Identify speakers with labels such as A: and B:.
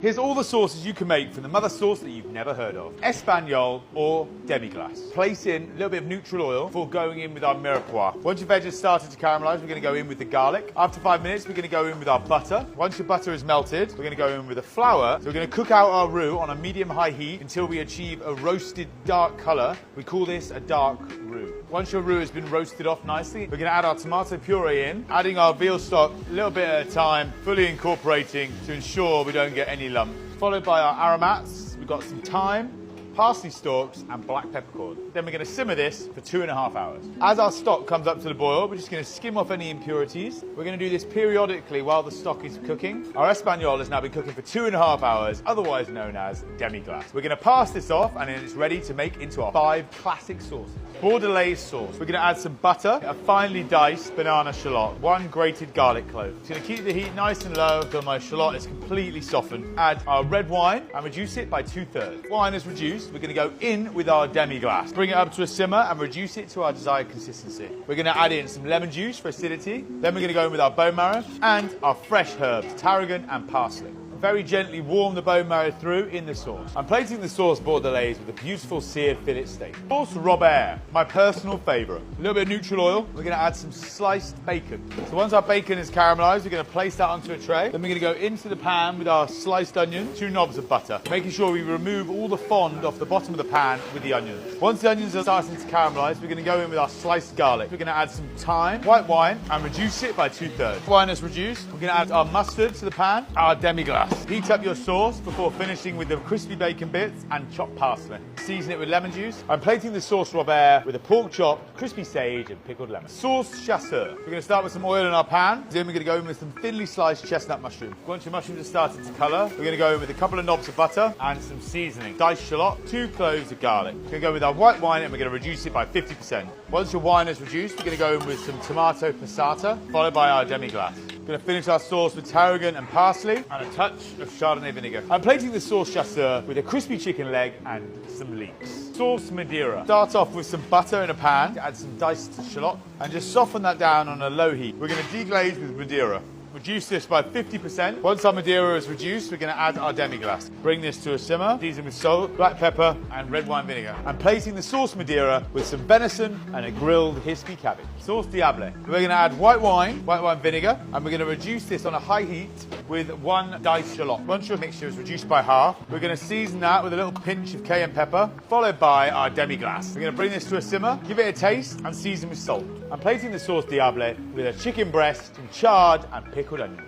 A: Here's all the sauces you can make from the mother sauce that you've never heard of. Espagnole or demi-glace. Place in a little bit of neutral oil before going in with our mirepoix. Once your veg has started to caramelize, we're going to go in with the garlic. After 5 minutes, we're going to go in with our butter. Once your butter is melted, we're going to go in with the flour. So we're going to cook out our roux on a medium-high heat until we achieve a roasted dark color. We call this a dark roux. Once your roux has been roasted off nicely, we're going to add our tomato puree in, adding our veal stock a little bit at a time, fully incorporating to ensure we don't get any lumps. Followed by our aromats, we've got some thyme, parsley stalks and black peppercorn. Then we're going to simmer this for 2.5 hours. As our stock comes up to the boil, we're just going to skim off any impurities. We're going to do this periodically while the stock is cooking. Our espagnole has now been cooking for 2.5 hours, otherwise known as demi-glace. We're going to pass this off and then it's ready to make into our 5 classic sauces. Bordelaise sauce. We're going to add some butter, a finely diced banana shallot, 1 grated garlic clove. It's going to keep the heat nice and low until my shallot is completely softened. Add our red wine and reduce it by 2/3. Wine is reduced. We're going to go in with our demi-glace. Bring it up to a simmer and reduce it to our desired consistency. We're going to add in some lemon juice for acidity. Then we're going to go in with our bone marrow and our fresh herbs, tarragon and parsley. Very gently warm the bone marrow through in the sauce. I'm plating the sauce bordelaise with a beautiful seared fillet steak. Sauce Robert, my personal favourite. A little bit of neutral oil. We're going to add some sliced bacon. So once our bacon is caramelised, we're going to place that onto a tray. Then we're going to go into the pan with our sliced onion, 2 knobs of butter, making sure we remove all the fond off the bottom of the pan with the onions. Once the onions are starting to caramelise, we're going to go in with our sliced garlic. We're going to add some thyme, white wine, and reduce it by 2/3. Wine is reduced. We're going to add our mustard to the pan, our demi-glace. Heat up your sauce before finishing with the crispy bacon bits and chopped parsley. Season it with lemon juice. I'm plating the sauce Robert with a pork chop, crispy sage and pickled lemon. Sauce chasseur. We're going to start with some oil in our pan. Then we're going to go in with some thinly sliced chestnut mushroom. Once your mushrooms have started to colour, we're going to go in with a couple of knobs of butter and some seasoning. Diced shallot, 2 cloves of garlic. We're going to go with our white wine and we're going to reduce it by 50%. Once your wine is reduced, we're going to go in with some tomato passata, followed by our demi-glace. We're going to finish our sauce with tarragon and parsley and a touch of Chardonnay vinegar. I'm plating the sauce chasseur with a crispy chicken leg and some leeks. Sauce Madeira. Start off with some butter in a pan, add some diced shallot and just soften that down on a low heat. We're going to deglaze with Madeira. Reduce this by 50%. Once our Madeira is reduced, we're going to add our demi-glace. Bring this to a simmer, season with salt, black pepper, and red wine vinegar. I'm plating the sauce Madeira with some venison and a grilled Hispi cabbage. Sauce Diable. We're going to add white wine vinegar, and we're going to reduce this on a high heat with 1 diced shallot. Once your mixture is reduced by half, we're going to season that with a little pinch of cayenne pepper, followed by our demi-glace. We're going to bring this to a simmer, give it a taste, and season with salt. I'm plating the sauce Diable with a chicken breast, some chard, and pickled onion.